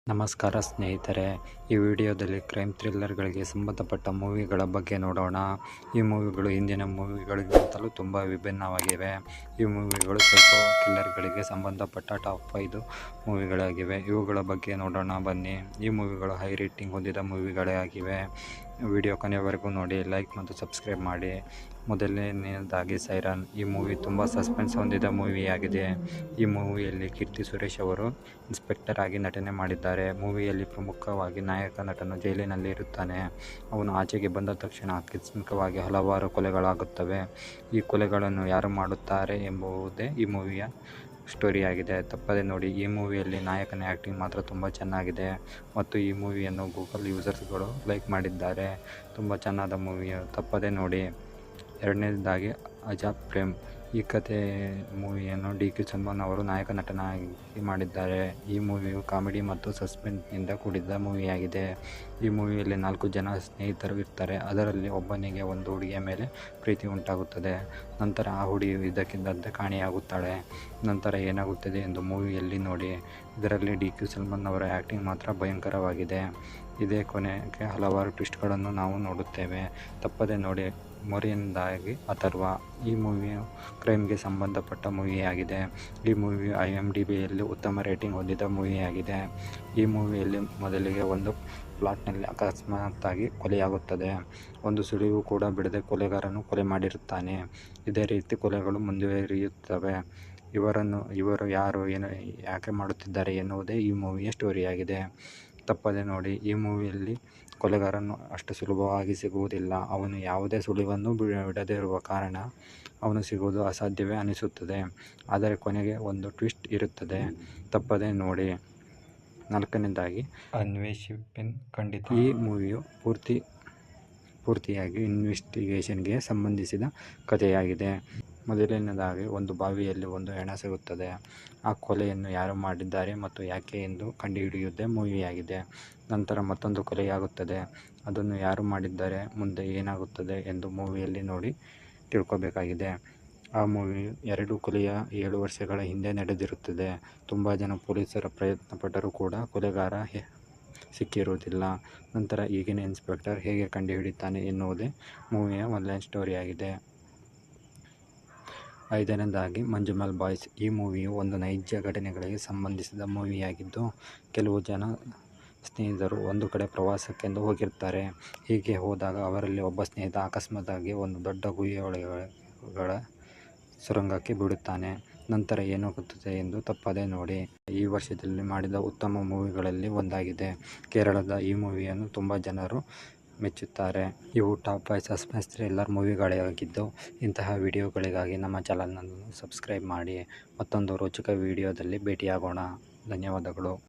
ನಮಸ್ಕಾರ ಸ್ನೇಹಿತರೆ, ಈ ವಿಡಿಯೋದಲ್ಲಿ ಕ್ರೈಮ್ ಥ್ರಿಲ್ಲರ್ಗಳಿಗೆ ಸಂಬಂಧಪಟ್ಟ ಮೂವಿಗಳ ಬಗ್ಗೆ ನೋಡೋಣ. ಈ ಮೂವಿಗಳು ಹಿಂದಿನ ಮೂವಿಗಳಿಗಿಂತಲೂ ತುಂಬ ವಿಭಿನ್ನವಾಗಿವೆ. ಈ ಮೂವಿಗಳು ಸೈಕೋ ಕಿಲ್ಲರ್ಗಳಿಗೆ ಸಂಬಂಧಪಟ್ಟ ಟಾಪ್ 5 ಮೂವಿಗಳಾಗಿವೆ. ಇವುಗಳ ಬಗ್ಗೆ ನೋಡೋಣ ಬನ್ನಿ. ಈ ಮೂವಿಗಳು ಹೈ ರೇಟಿಂಗ್ ಹೊಂದಿದ ಮೂವಿಗಳಾಗಿವೆ. ವಿಡಿಯೋ ಕೊನೆಯವರೆಗೂ ನೋಡಿ, ಲೈಕ್ ಮತ್ತು ಸಬ್ಸ್ಕ್ರೈಬ್ ಮಾಡಿ. ಮೊದಲನೆಯದಾಗಿ ಸೈರನ್. ಈ ಮೂವಿ ತುಂಬ ಸಸ್ಪೆನ್ಸ್ ಹೊಂದಿದ ಮೂವಿಯಾಗಿದೆ. ಈ ಮೂವಿಯಲ್ಲಿ ಕೀರ್ತಿ ಸುರೇಶ್ ಅವರು ಇನ್ಸ್ಪೆಕ್ಟರ್ ಆಗಿ ನಟನೆ ಮಾಡಿದ್ದಾರೆ. ಮೂವಿಯಲ್ಲಿ ಪ್ರಮುಖವಾಗಿ ನಾಯಕ ನಟನು ಜೈಲಿನಲ್ಲಿ ಇರುತ್ತಾನೆ. ಅವನು ಆಚೆಗೆ ಬಂದ ತಕ್ಷಣ ಆಕಸ್ಮಿಕವಾಗಿ ಹಲವಾರು ಕೊಲೆಗಳಾಗುತ್ತವೆ. ಈ ಕೊಲೆಗಳನ್ನು ಯಾರು ಮಾಡುತ್ತಾರೆ ಎಂಬುದೇ ಈ ಮೂವಿಯ ಸ್ಟೋರಿಯಾಗಿದೆ. ತಪ್ಪದೆ ನೋಡಿ. ಈ ಮೂವಿಯಲ್ಲಿ ನಾಯಕನ ಆ್ಯಕ್ಟಿಂಗ್ ಮಾತ್ರ ತುಂಬ ಚೆನ್ನಾಗಿದೆ ಮತ್ತು ಈ ಮೂವಿಯನ್ನು ಗೂಗಲ್ ಯೂಸರ್ಸ್ಗಳು ಲೈಕ್ ಮಾಡಿದ್ದಾರೆ. ತುಂಬ ಚೆನ್ನಾದ ಮೂವಿಯು, ತಪ್ಪದೆ ನೋಡಿ. ಎರಡನೇದಾಗಿ ಅಜಾಬ್ ಪ್ರೇಮ್. ಈ ಮೂವಿಯನ್ನು ಡಿ.ಕೆ. ಸಲ್ಮಾನ್ ಅವರು ನಾಯಕ ನಟನಾಗಿ ಮಾಡಿದ್ದಾರೆ. ಈ ಮೂವಿಯು ಕಾಮಿಡಿ ಮತ್ತು ಸಸ್ಪೆನ್ಸ್ನಿಂದ ಕೂಡಿದ ಮೂವಿಯಾಗಿದೆ. ಈ ಮೂವಿಯಲ್ಲಿ 4 ಜನ ಸ್ನೇಹಿತರು ಇರ್ತಾರೆ. ಅದರಲ್ಲಿ ಒಬ್ಬನಿಗೆ ಒಂದು ಹುಡುಗಿಯ ಮೇಲೆ ಪ್ರೀತಿ ಉಂಟಾಗುತ್ತದೆ. ನಂತರ ಆ ಹುಡುಗಿಯು ಇದ್ದಕ್ಕಿದ್ದಂತೆ ಕಾಣೆಯಾಗುತ್ತಾಳೆ. ನಂತರ ಏನಾಗುತ್ತದೆ ಎಂದು ಮೂವಿಯಲ್ಲಿ ನೋಡಿ. ಇದರಲ್ಲಿ ಡಿ.ಕೆ. ಸಲ್ಮಾನ್ ಅವರ ಆ್ಯಕ್ಟಿಂಗ್ ಮಾತ್ರ ಭಯಂಕರವಾಗಿದೆ. ಇದೇ ಕೊನೆಗೆ ಹಲವಾರು ಟ್ವಿಸ್ಟ್ಗಳನ್ನು ನಾವು ನೋಡುತ್ತೇವೆ. ತಪ್ಪದೆ ನೋಡಿ. ಮೂರನೆಯದಾಗಿ ಅಥರ್ವ. ಈ ಮೂವಿಯು ಕ್ರೈಮ್ಗೆ ಸಂಬಂಧಪಟ್ಟ ಮೂವಿಯಾಗಿದೆ. ಈ ಮೂವಿಯು IMDbಯಲ್ಲಿ ಉತ್ತಮ ರೇಟಿಂಗ್ ಹೊಂದಿದ ಮೂವಿಯಾಗಿದೆ. ಈ ಮೂವಿಯಲ್ಲಿ ಮೊದಲಿಗೆ ಒಂದು ಪ್ಲಾಟ್ನಲ್ಲಿ ಅಕಸ್ಮಾತ್ತಾಗಿ ಕೊಲೆಯಾಗುತ್ತದೆ. ಒಂದು ಸುಳಿವು ಕೂಡ ಬಿಡದೆ ಕೊಲೆಗಾರನು ಕೊಲೆ ಮಾಡಿರುತ್ತಾನೆ. ಇದೇ ರೀತಿ ಕೊಲೆಗಳು ಮುಂದುವರಿಯುತ್ತವೆ. ಇವರು ಯಾರು, ಏನು, ಯಾಕೆ ಮಾಡುತ್ತಿದ್ದಾರೆ ಎನ್ನುವುದೇ ಈ ಮೂವಿಯ ಸ್ಟೋರಿಯಾಗಿದೆ. ತಪ್ಪದೆ ನೋಡಿ. ಈ ಮೂವಿಯಲ್ಲಿ ಕೊಲೆಗಾರನು ಅಷ್ಟು ಸುಲಭವಾಗಿ ಸಿಗುವುದಿಲ್ಲ. ಅವನು ಯಾವುದೇ ಸುಳಿವನ್ನು ಬಿಡದಿರುವ ಕಾರಣ ಅವನು ಸಿಗುವುದು ಅಸಾಧ್ಯವೇ ಅನಿಸುತ್ತದೆ. ಆದರೆ ಕೊನೆಗೆ ಒಂದು ಟ್ವಿಸ್ಟ್ ಇರುತ್ತದೆ. ತಪ್ಪದೆ ನೋಡಿ. ನಾಲ್ಕನೇದಾಗಿ ಅನ್ವೇಷಿಪಿನ್ ಖಂಡಿತ. ಈ ಮೂವಿಯು ಪೂರ್ತಿಯಾಗಿ ಇನ್ವೆಸ್ಟಿಗೇಷನ್ಗೆ ಸಂಬಂಧಿಸಿದ ಕಥೆಯಾಗಿದೆ. ಮೊದಲನೇದಾಗಿ ಒಂದು ಬಾವಿಯಲ್ಲಿ ಒಂದು ಹೆಣ ಸಿಗುತ್ತದೆ. ಆ ಕೊಲೆಯನ್ನು ಯಾರು ಮಾಡಿದ್ದಾರೆ ಮತ್ತು ಯಾಕೆ ಎಂದು ಕಂಡುಹಿಡಿಯುವುದೇ ಮೂವಿಯಾಗಿದೆ. ನಂತರ ಮತ್ತೊಂದು ಕೊಲೆಯಾಗುತ್ತದೆ. ಅದನ್ನು ಯಾರು ಮಾಡಿದ್ದಾರೆ, ಮುಂದೆ ಏನಾಗುತ್ತದೆ ಎಂದು ಮೂವಿಯಲ್ಲಿ ನೋಡಿ ತಿಳ್ಕೋಬೇಕಾಗಿದೆ. ಆ ಮೂವಿಯು 2 ಕೊಲೆಯ 7 ವರ್ಷಗಳ ಹಿಂದೆ ನಡೆದಿರುತ್ತದೆ. ತುಂಬ ಜನ ಪೊಲೀಸರ ಪ್ರಯತ್ನ ಪಟ್ಟರೂ ಕೂಡ ಕೊಲೆಗಾರ ಸಿಕ್ಕಿರುವುದಿಲ್ಲ. ನಂತರ ಈಗಿನ ಇನ್ಸ್ಪೆಕ್ಟರ್ ಹೇಗೆ ಕಂಡುಹಿಡಿತಾನೆ ಎನ್ನುವುದೇ ಮೂವಿಯ ಮೊದಲನೇ ಸ್ಟೋರಿಯಾಗಿದೆ. ಐದನೇದಾಗಿ ಮಂಜುಮಲ್ ಬಾಯ್ಸ್. ಈ ಮೂವಿಯು ಒಂದು ನೈಜ ಘಟನೆಗಳಿಗೆ ಸಂಬಂಧಿಸಿದ ಮೂವಿಯಾಗಿದ್ದು, ಕೆಲವು ಜನ ಸ್ನೇಹಿತರು ಒಂದು ಕಡೆ ಪ್ರವಾಸಕ್ಕೆಂದು ಹೋಗಿರ್ತಾರೆ. ಹೀಗೆ ಹೋದಾಗ ಅವರಲ್ಲಿ ಒಬ್ಬ ಸ್ನೇಹಿತ ಅಕಸ್ಮಾತ್ತಾಗಿ ಒಂದು ದೊಡ್ಡ ಗುಹೆಯೊಳಗಳ ಸುರಂಗಕ್ಕೆ ಬೀಳುತ್ತಾನೆ. ನಂತರ ಏನಾಗುತ್ತದೆ ಎಂದು ತಪ್ಪದೆ ನೋಡಿ. ಈ ವರ್ಷದಲ್ಲಿ ಮಾಡಿದ ಉತ್ತಮ ಮೂವಿಗಳಲ್ಲಿ ಒಂದಾಗಿದೆ. ಕೇರಳದ ಈ ಮೂವಿಯನ್ನು ತುಂಬ ಜನರು ಮೆಚ್ಚುತ್ತಾರೆ. ಇವು ಟಾಪ್ 5 ಸಸ್ಪೆನ್ಸ್ ಥ್ರಿಲ್ಲರ್ ಮೂವಿಗಳಾಗಿದ್ದು, ಇಂತಹ ವಿಡಿಯೋಗಳಿಗಾಗಿ ನಮ್ಮ ಚಾನಲನ್ನು ಸಬ್ಸ್ಕ್ರೈಬ್ ಮಾಡಿ. ಮತ್ತೊಂದು ರೋಚಕ ವಿಡಿಯೋದಲ್ಲಿ ಭೇಟಿಯಾಗೋಣ. ಧನ್ಯವಾದಗಳು.